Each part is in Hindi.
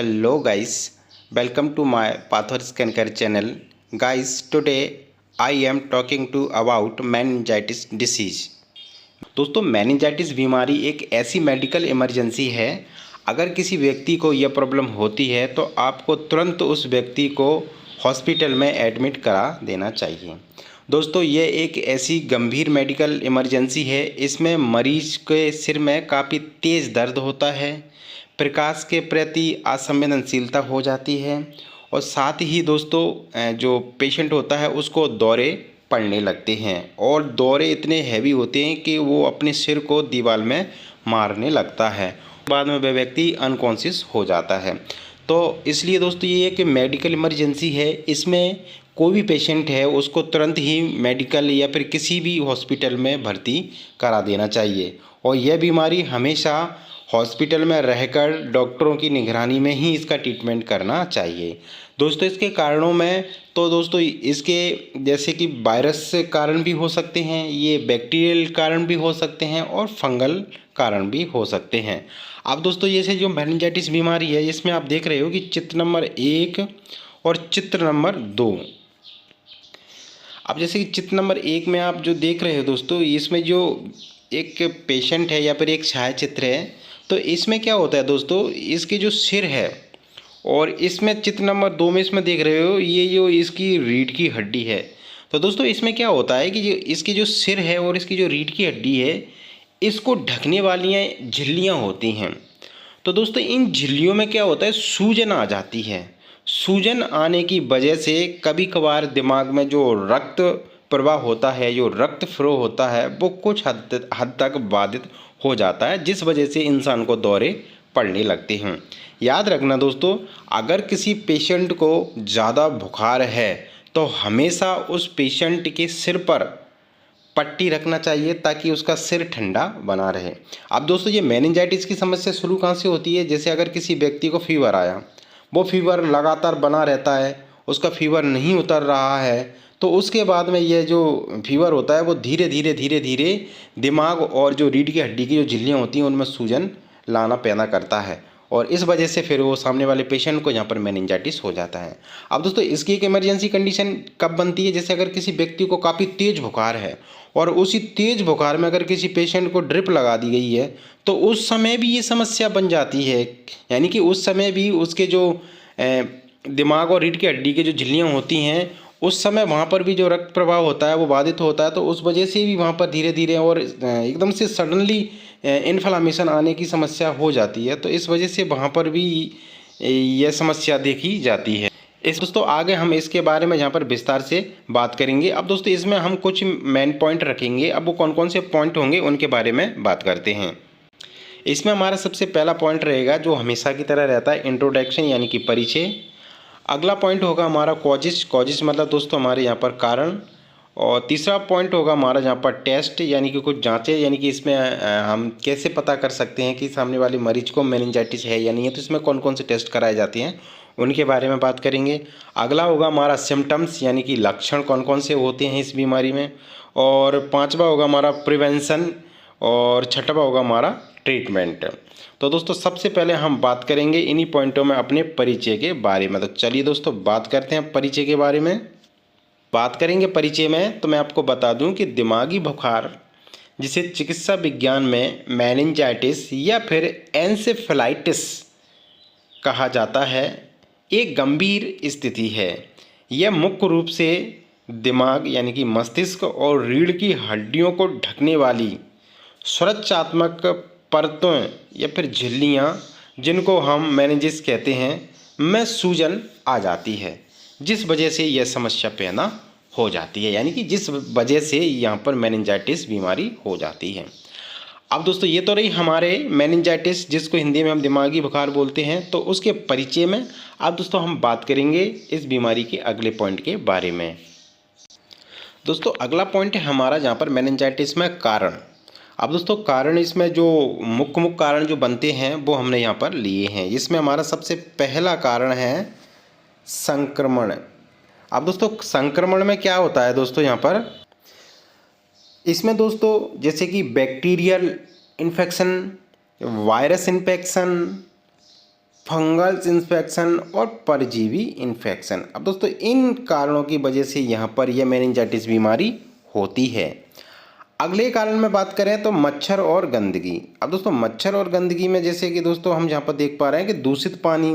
Hello guys, welcome to my Pathor Scan Care channel. Guys, today I am talking to about meningitis disease. दोस्तों मेनिंजाइटिस बीमारी एक ऐसी मेडिकल इमरजेंसी है। अगर किसी व्यक्ति को यह प्रॉब्लम होती है तो आपको तुरंत उस व्यक्ति को हॉस्पिटल में एडमिट करा देना चाहिए। दोस्तों ये एक ऐसी गंभीर मेडिकल इमरजेंसी है। इसमें मरीज के सिर में काफ़ी तेज़ दर्द होता है, प्रकाश के प्रति असंवेदनशीलता हो जाती है और साथ ही दोस्तों जो पेशेंट होता है उसको दौरे पड़ने लगते हैं और दौरे इतने हैवी होते हैं कि वो अपने सिर को दीवार में मारने लगता है। बाद में वह व्यक्ति अनकॉन्शियस हो जाता है। तो इसलिए दोस्तों ये एक मेडिकल इमरजेंसी है। इसमें कोई भी पेशेंट है उसको तुरंत ही मेडिकल या फिर किसी भी हॉस्पिटल में भर्ती करा देना चाहिए और यह बीमारी हमेशा हॉस्पिटल में रहकर डॉक्टरों की निगरानी में ही इसका ट्रीटमेंट करना चाहिए। दोस्तों इसके कारणों में तो दोस्तों इसके जैसे कि वायरस से कारण भी हो सकते हैं, ये बैक्टीरियल कारण भी हो सकते हैं और फंगल कारण भी हो सकते हैं। अब दोस्तों जैसे जो मेनिंजाइटिस बीमारी है इसमें आप देख रहे हो कि चित्र नंबर 1 और चित्र नंबर 2। अब जैसे कि चित्र नंबर 1 में आप जो देख रहे हो दोस्तों, इसमें जो एक पेशेंट है या फिर एक छायाचित्र है, तो इसमें क्या होता है दोस्तों, इसके जो सिर है और इसमें चित्र नंबर 2 में इसमें देख रहे हो ये जो इसकी रीढ़ की हड्डी है। तो दोस्तों इसमें क्या होता है कि जो इसकी जो सिर है और इसकी जो रीढ़ की हड्डी है इसको ढकने वाली झिल्लियाँ होती हैं। तो दोस्तों इन झिल्लियों में क्या होता है, सूजन आ जाती है। सूजन आने की वजह से कभी कभार दिमाग में जो रक्त प्रवाह होता है, जो रक्त फ्लो होता है, वो कुछ हद तक बाधित हो जाता है, जिस वजह से इंसान को दौरे पड़ने लगते हैं। याद रखना दोस्तों, अगर किसी पेशेंट को ज़्यादा बुखार है तो हमेशा उस पेशेंट के सिर पर पट्टी रखना चाहिए ताकि उसका सिर ठंडा बना रहे। अब दोस्तों ये मेनिंजाइटिस की समस्या शुरू कहाँ से होती है, जैसे अगर किसी व्यक्ति को फीवर आया, वो फीवर लगातार बना रहता है, उसका फीवर नहीं उतर रहा है, तो उसके बाद में ये जो फीवर होता है वो धीरे धीरे दिमाग और जो रीढ़ की हड्डी की जो झिल्लियाँ होती हैं उनमें सूजन लाना पैदा करता है और इस वजह से फिर वो सामने वाले पेशेंट को यहाँ पर मेनिंजाइटिस हो जाता है। अब दोस्तों इसकी एक इमरजेंसी कंडीशन कब बनती है, जैसे अगर किसी व्यक्ति को काफ़ी तेज़ बुखार है और उसी तेज़ बुखार में अगर किसी पेशेंट को ड्रिप लगा दी गई है तो उस समय भी ये समस्या बन जाती है। यानी कि उस समय भी उसके जो दिमाग और रीढ़ की हड्डी की जो झिल्लियाँ होती हैं उस समय वहाँ पर भी जो रक्त प्रवाह होता है वो बाधित होता है, तो उस वजह से भी वहाँ पर धीरे धीरे और एकदम से सडनली इन्फ्लामेशन आने की समस्या हो जाती है। तो इस वजह से वहाँ पर भी यह समस्या देखी जाती है। इस दोस्तों आगे हम इसके बारे में यहाँ पर विस्तार से बात करेंगे। अब दोस्तों इसमें हम कुछ मेन पॉइंट रखेंगे। अब वो कौन कौन से पॉइंट होंगे उनके बारे में बात करते हैं। इसमें हमारा सबसे पहला पॉइंट रहेगा जो हमेशा की तरह रहता है, इंट्रोडक्शन यानी कि परिचय। अगला पॉइंट होगा हमारा कॉजिज मतलब दोस्तों हमारे यहाँ पर कारण। और तीसरा पॉइंट होगा हमारा यहाँ पर टेस्ट यानी कि कुछ जांचें, यानी कि इसमें हम कैसे पता कर सकते हैं कि सामने वाले मरीज को मेनिंजाइटिस है या नहीं है, तो इसमें कौन कौन से टेस्ट कराए जाते हैं उनके बारे में बात करेंगे। अगला होगा हमारा सिम्टम्स यानी कि लक्षण कौन कौन से होते हैं इस बीमारी में। और पाँचवा होगा हमारा प्रिवेंशन और छठवा होगा हमारा ट्रीटमेंट। तो दोस्तों सबसे पहले हम बात करेंगे इन्हीं पॉइंटों में अपने परिचय के बारे में। तो चलिए दोस्तों बात करते हैं परिचय के बारे में। बात करेंगे परिचय में तो मैं आपको बता दूं कि दिमागी बुखार, जिसे चिकित्सा विज्ञान में मेनिंजाइटिस या फिर एन्सेफेलाइटिस कहा जाता है, एक गंभीर स्थिति है। यह मुख्य रूप से दिमाग यानी कि मस्तिष्क और रीढ़ की हड्डियों को ढकने वाली सुरक्षात्मक परतों या फिर झिल्लियाँ, जिनको हम मेनिंजिस कहते हैं, में सूजन आ जाती है, जिस वजह से यह समस्या पैदा हो जाती है, यानी कि जिस वजह से यहाँ पर मेनिंजाइटिस बीमारी हो जाती है। अब दोस्तों ये तो रही हमारे मेनिंजाइटिस, जिसको हिंदी में हम दिमागी बुखार बोलते हैं, तो उसके परिचय में। अब दोस्तों हम बात करेंगे इस बीमारी के अगले पॉइंट के बारे में। दोस्तों अगला पॉइंट है हमारा यहाँ पर मेनिंजाइटिस में कारण। अब दोस्तों कारण इसमें जो मुख्य कारण जो बनते हैं वो हमने यहाँ पर लिए हैं। इसमें हमारा सबसे पहला कारण है संक्रमण। अब दोस्तों संक्रमण में क्या होता है दोस्तों, यहाँ पर इसमें दोस्तों जैसे कि bacterial infection, virus infection, fungal infection और परजीवी इन्फेक्शन। अब दोस्तों इन कारणों की वजह से यहाँ पर यह मेनिंजाइटिस बीमारी होती है। अगले कारण में बात करें तो मच्छर और गंदगी। अब दोस्तों मच्छर और गंदगी में जैसे कि दोस्तों हम यहाँ पर देख पा रहे हैं कि दूषित पानी,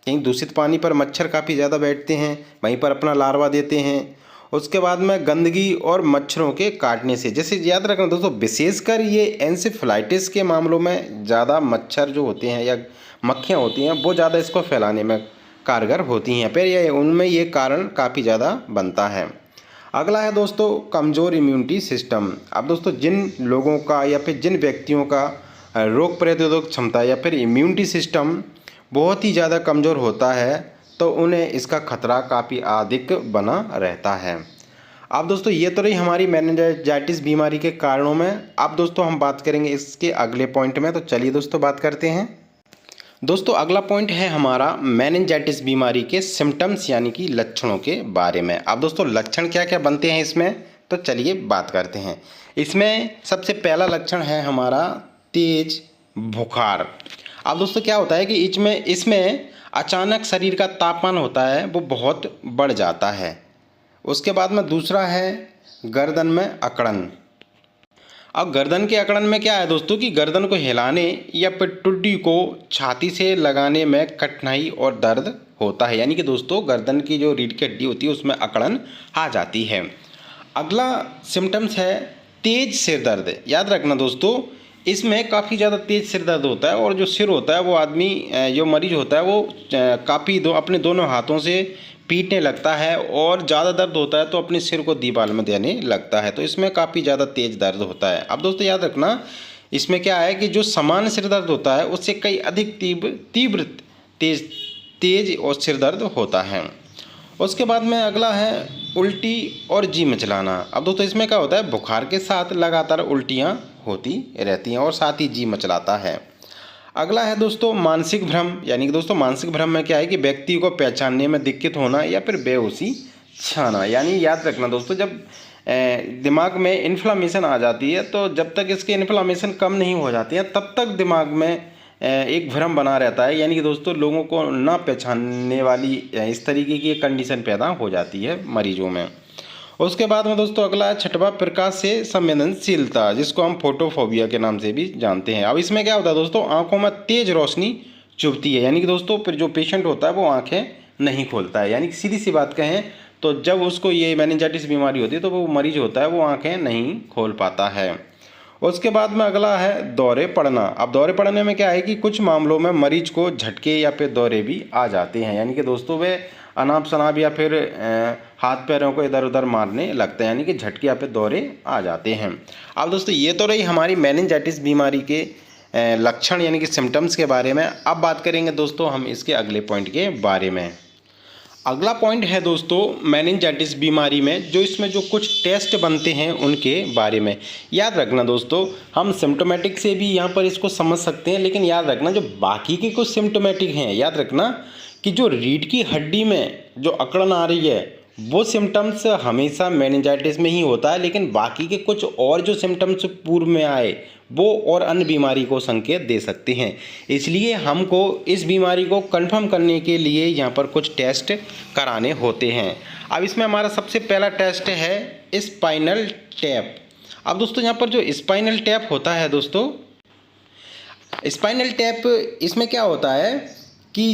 कहीं दूषित पानी पर मच्छर काफ़ी ज़्यादा बैठते हैं, वहीं पर अपना लार्वा देते हैं। उसके बाद में गंदगी और मच्छरों के काटने से, जैसे याद रखना दोस्तों, विशेषकर ये एन्सेफेलाइटिस के मामलों में ज़्यादा मच्छर जो होते हैं या मक्खियाँ होती हैं वो ज़्यादा इसको फैलाने में कारगर होती हैं, फिर ये उनमें ये कारण काफ़ी ज़्यादा बनता है। अगला है दोस्तों कमज़ोर इम्यूनिटी सिस्टम। अब दोस्तों जिन लोगों का या फिर जिन व्यक्तियों का रोग प्रतिरोधक क्षमता या फिर इम्यूनिटी सिस्टम बहुत ही ज़्यादा कमज़ोर होता है तो उन्हें इसका खतरा काफ़ी अधिक बना रहता है। अब दोस्तों ये तो रही हमारी मेनिंजाइटिस बीमारी के कारणों में। अब दोस्तों हम बात करेंगे इसके अगले पॉइंट में, तो चलिए दोस्तों बात करते हैं। दोस्तों अगला पॉइंट है हमारा मेनिंजाइटिस बीमारी के सिम्टम्स यानी कि लक्षणों के बारे में। अब दोस्तों लक्षण क्या क्या बनते हैं इसमें, तो चलिए बात करते हैं। इसमें सबसे पहला लक्षण है हमारा तेज बुखार। अब दोस्तों क्या होता है कि इसमें अचानक शरीर का तापमान होता है वो बहुत बढ़ जाता है। उसके बाद में दूसरा है गर्दन में अकड़न। अब गर्दन के अकड़न में क्या है दोस्तों कि गर्दन को हिलाने या फिर टुड्डी को छाती से लगाने में कठिनाई और दर्द होता है, यानी कि दोस्तों गर्दन की जो रीढ़ की हड्डी होती है उसमें अकड़न आ जाती है। अगला सिम्टम्स है तेज सिर दर्द। याद रखना दोस्तों इसमें काफ़ी ज़्यादा तेज सिर दर्द होता है और जो सिर होता है वो आदमी जो मरीज होता है वो काफ़ी अपने दोनों हाथों से पीटने लगता है और ज़्यादा दर्द होता है तो अपने सिर को दीवार में देने लगता है, तो इसमें काफ़ी ज़्यादा तेज दर्द होता है। अब दोस्तों याद रखना इसमें क्या है कि जो सामान्य सिर दर्द होता है उससे कई अधिक तीव्र तेज और सिर दर्द होता है। उसके बाद में अगला है उल्टी और जी मचलाना। अब दोस्तों इसमें क्या होता है बुखार के साथ लगातार उल्टियाँ होती रहती हैं और साथ ही जी मचलाता है। अगला है दोस्तों मानसिक भ्रम, यानी कि दोस्तों मानसिक भ्रम में क्या है कि व्यक्ति को पहचानने में दिक्कत होना या फिर बेहोशी छाना। यानी याद रखना दोस्तों जब दिमाग में इन्फ्लामेशन आ जाती है तो जब तक इसकी इन्फ्लामेशन कम नहीं हो जाती है तब तक दिमाग में एक भ्रम बना रहता है, यानी कि दोस्तों लोगों को ना पहचानने वाली इस तरीके की एक कंडीशन पैदा हो जाती है मरीजों में। उसके बाद में दोस्तों अगला है छठवां प्रकाश से संवेदनशीलता, जिसको हम फोटोफोबिया के नाम से भी जानते हैं। अब इसमें क्या होता है दोस्तों आंखों में तेज रोशनी चुभती है, यानी कि दोस्तों फिर जो पेशेंट होता है वो आंखें नहीं खोलता है, यानी कि सीधी सी बात कहें तो जब उसको ये मेनिंजाइटिस बीमारी होती है तो वो मरीज होता है वो आंखें नहीं खोल पाता है। उसके बाद में अगला है दौरे पड़ना। अब दौरे पड़ने में क्या है कि कुछ मामलों में मरीज को झटके या फिर दौरे भी आ जाते हैं, यानी कि दोस्तों वे अनाप शनाप या फिर हाथ पैरों को इधर उधर मारने लगते हैं, यानी कि झटके या फिर दौरे आ जाते हैं। अब दोस्तों ये तो रही हमारी मेनिंजाइटिस बीमारी के लक्षण यानी कि सिम्टम्स के बारे में। अब बात करेंगे दोस्तों हम इसके अगले पॉइंट के बारे में। अगला पॉइंट है दोस्तों मेनिंजाइटिस बीमारी में जो इसमें जो कुछ टेस्ट बनते हैं उनके बारे में। याद रखना दोस्तों हम सिम्टोमेटिक से भी यहाँ पर इसको समझ सकते हैं, लेकिन याद रखना जो बाकी के कुछ सिम्टोमेटिक हैं, याद रखना कि जो रीढ़ की हड्डी में जो अकड़न आ रही है वो सिम्टम्स हमेशा मेनिंजाइटिस में ही होता है, लेकिन बाकी के कुछ और जो सिम्टम्स पूर्व में आए वो और अन्य बीमारी को संकेत दे सकते हैं। इसलिए हमको इस बीमारी को कंफर्म करने के लिए यहाँ पर कुछ टेस्ट कराने होते हैं। अब इसमें हमारा सबसे पहला टेस्ट है स्पाइनल टैप। अब दोस्तों यहाँ पर जो स्पाइनल टैप होता है दोस्तों, स्पाइनल टैप इसमें क्या होता है कि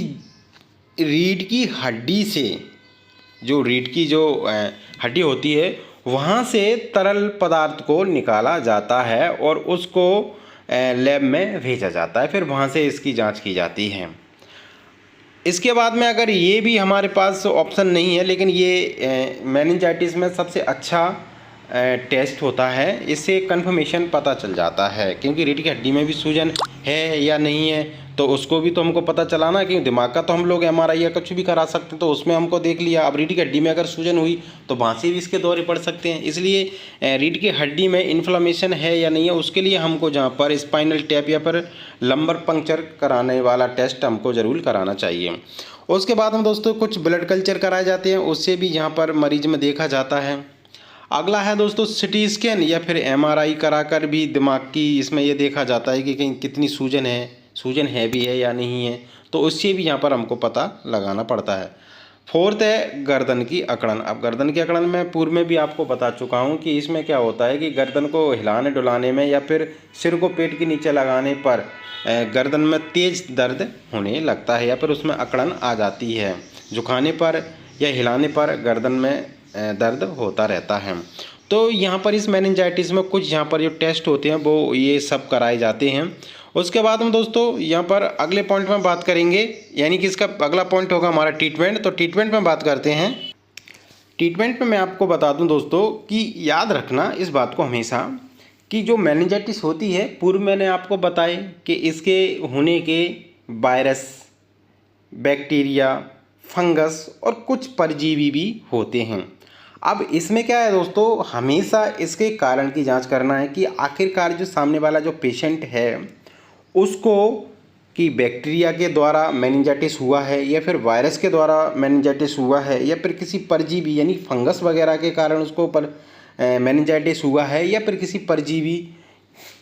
रीढ़ की हड्डी से जो रीढ़ की जो हड्डी होती है वहाँ से तरल पदार्थ को निकाला जाता है और उसको लैब में भेजा जाता है, फिर वहाँ से इसकी जांच की जाती है। इसके बाद में अगर ये भी हमारे पास ऑप्शन नहीं है, लेकिन ये मेनिंजाइटिस में सबसे अच्छा टेस्ट होता है, इससे कंफर्मेशन पता चल जाता है क्योंकि रीढ़ की हड्डी में भी सूजन है या नहीं है तो उसको भी तो हमको पता चलाना, क्योंकि दिमाग का तो हम लोग MRI या कुछ भी करा सकते हैं तो उसमें हमको देख लिया। अब रीढ़ की हड्डी में अगर सूजन हुई तो वहाँ से भी इसके दौरे पड़ सकते हैं, इसलिए रीढ़ की हड्डी में इन्फ्लेमेशन है या नहीं है उसके लिए हमको जहाँ पर स्पाइनल टैप या फिर लंबर पंक्चर कराने वाला टेस्ट हमको ज़रूर कराना चाहिए। उसके बाद हम दोस्तों कुछ ब्लड कल्चर कराए जाते हैं, उससे भी यहाँ पर मरीज में देखा जाता है। अगला है दोस्तों सिटी स्कैन या फिर MRI कराकर भी दिमाग की इसमें ये देखा जाता है कि कहीं कितनी सूजन है भी है या नहीं है, तो उससे भी यहाँ पर हमको पता लगाना पड़ता है। फोर्थ है गर्दन की अकड़न। अब गर्दन की अकड़न मैं पूर्व में भी आपको बता चुका हूँ कि इसमें क्या होता है कि गर्दन को हिलाने डुलाने में या फिर सिर को पेट के नीचे लगाने पर गर्दन में तेज़ दर्द होने लगता है या फिर उसमें अकड़न आ जाती है। झुकाने पर या हिलाने पर गर्दन में दर्द होता रहता है। तो यहाँ पर इस मेनिंजाइटिस में कुछ यहाँ पर जो टेस्ट होते हैं वो ये सब कराए जाते हैं। उसके बाद हम दोस्तों यहाँ पर अगले पॉइंट में बात करेंगे, यानी कि इसका अगला पॉइंट होगा हमारा ट्रीटमेंट। तो ट्रीटमेंट में बात करते हैं। ट्रीटमेंट में मैं आपको बता दूं दोस्तों कि याद रखना इस बात को हमेशा कि जो मेनिंजाइटिस होती है, पूर्व मैंने आपको बताए कि इसके होने के वायरस, बैक्टीरिया, फंगस और कुछ परजीवी भी होते हैं। अब इसमें क्या है दोस्तों, हमेशा इसके कारण की जांच करना है कि आखिरकार जो सामने वाला जो पेशेंट है उसको कि बैक्टीरिया के द्वारा मेनिंजाइटिस हुआ है या फिर वायरस के द्वारा मेनिंजाइटिस हुआ है या फिर किसी परजीवी यानी फंगस वगैरह के कारण उसको मेनिंजाइटिस हुआ है या फिर किसी परजीवी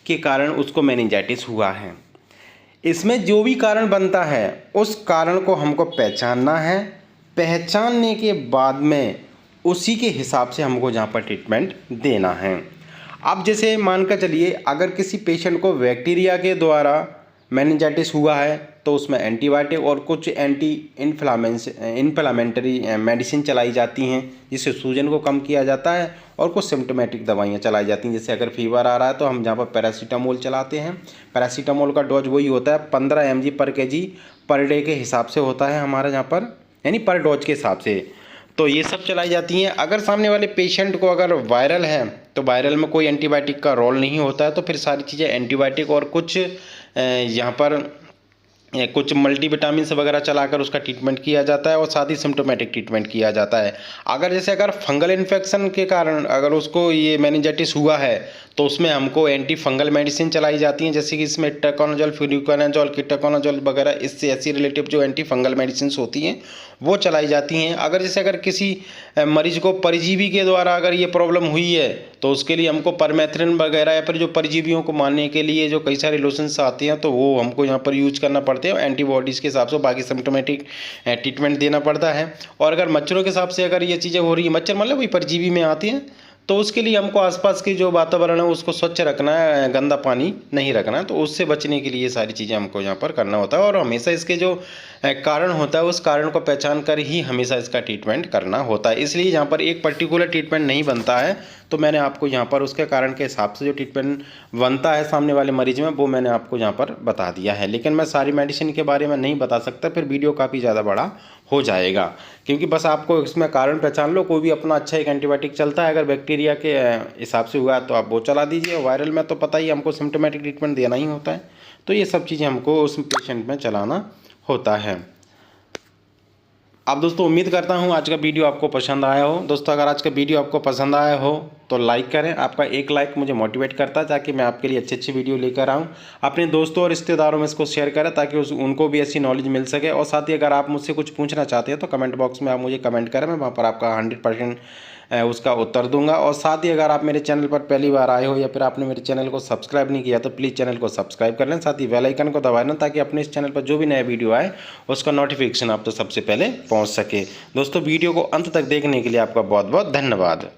के कारण उसको मेनिंजाइटिस हुआ है। इसमें जो भी कारण बनता है उस कारण को हमको पहचानना है। पहचानने के बाद में उसी के हिसाब से हमको जहाँ पर ट्रीटमेंट देना है। अब जैसे मानकर चलिए अगर किसी पेशेंट को बैक्टीरिया के द्वारा मेनिंजाइटिस हुआ है तो उसमें एंटीबायोटिक और कुछ एंटी इन्फ्लामेटरी मेडिसिन चलाई जाती हैं जिससे सूजन को कम किया जाता है, और कुछ सिम्टोमेटिक दवाइयाँ चलाई जाती हैं। जैसे अगर फीवर आ रहा है तो हम जहाँ पर पैरासीटामोल चलाते हैं। पैरासीटामोल का डोज वही होता है 15 mg पर kg पर डे के हिसाब से होता है हमारे यहाँ पर, यानी पर डोज के हिसाब से। तो ये सब चलाई जाती हैं। अगर सामने वाले पेशेंट को अगर वायरल है तो वायरल में कोई एंटीबायोटिक का रोल नहीं होता है, तो फिर सारी चीज़ें एंटीबायोटिक और कुछ यहाँ पर कुछ मल्टीविटामिन्स वगैरह चलाकर उसका ट्रीटमेंट किया जाता है और साथ ही सिम्टोमेटिक ट्रीटमेंट किया जाता है। अगर फंगल इन्फेक्शन के कारण अगर उसको ये मेनिंजाइटिस हुआ है तो उसमें हमको एंटी फंगल मेडिसिन चलाई जाती हैं, जैसे कि इसमें टेकोनाजोल, फ्लुकोनाजोल, कीटोकोनाजोल वगैरह इससे ऐसी रिलेटिव जो एंटी फंगल मेडिसिन होती हैं वो चलाई जाती हैं। अगर किसी मरीज को परजीवी के द्वारा अगर ये प्रॉब्लम हुई है तो उसके लिए हमको परमेथ्रिन वगैरह या फिर जो परजीवियों को मारने के लिए जो कई सारे लोशंस आते हैं तो वो हमको यहाँ पर यूज करना पड़ते हैं एंटीबॉडीज़ के हिसाब से। बाकी सिम्टोमेटिक ट्रीटमेंट देना पड़ता है। और अगर मच्छरों के हिसाब से अगर ये चीज़ें हो रही है, मच्छर मतलब वही परजीवी में आती हैं, तो उसके लिए हमको आसपास की जो वातावरण है उसको स्वच्छ रखना है, गंदा पानी नहीं रखना है। तो उससे बचने के लिए ये सारी चीज़ें हमको यहाँ पर करना होता है। और हमेशा इसके जो कारण होता है उस कारण को पहचान कर ही हमेशा इसका ट्रीटमेंट करना होता है। इसलिए यहाँ पर एक पर्टिकुलर ट्रीटमेंट नहीं बनता है, तो मैंने आपको यहाँ पर उसके कारण के हिसाब से जो ट्रीटमेंट बनता है सामने वाले मरीज में वो मैंने आपको यहाँ पर बता दिया है। लेकिन मैं सारी मेडिसिन के बारे में नहीं बता सकता, फिर वीडियो काफ़ी ज़्यादा बड़ा हो जाएगा। क्योंकि बस आपको इसमें कारण पहचान लो। कोई भी अपना अच्छा एक एंटीबायोटिक चलता है, अगर बैक्टीरिया के हिसाब से हुआ तो आप वो चला दीजिए। वायरल में तो पता ही हमको सिम्टोमेटिक ट्रीटमेंट देना ही होता है। तो ये सब चीज़ें हमको उस पेशेंट में चलाना होता है। अब दोस्तों उम्मीद करता हूँ आज का वीडियो आपको पसंद आया हो। दोस्तों अगर आज का वीडियो आपको पसंद आया हो तो लाइक करें। आपका एक लाइक मुझे मोटिवेट करता है ताकि मैं आपके लिए अच्छी वीडियो लेकर आऊँ। अपने दोस्तों और रिश्तेदारों में इसको शेयर करें ताकि उनको भी ऐसी नॉलेज मिल सके। और साथ ही अगर आप मुझसे कुछ पूछना चाहते हैं तो कमेंट बॉक्स में आप मुझे कमेंट करें, मैं वहाँ पर आपका 100% उसका उत्तर दूंगा। और साथ ही अगर आप मेरे चैनल पर पहली बार आए हो या फिर आपने मेरे चैनल को सब्सक्राइब नहीं किया तो प्लीज़ चैनल को सब्सक्राइब कर लें। साथ ही बेल आइकन को दबा लें ताकि अपने इस चैनल पर जो भी नया वीडियो आए उसका नोटिफिकेशन आप तो सबसे पहले पहुंच सके। दोस्तों वीडियो को अंत तक देखने के लिए आपका बहुत बहुत धन्यवाद।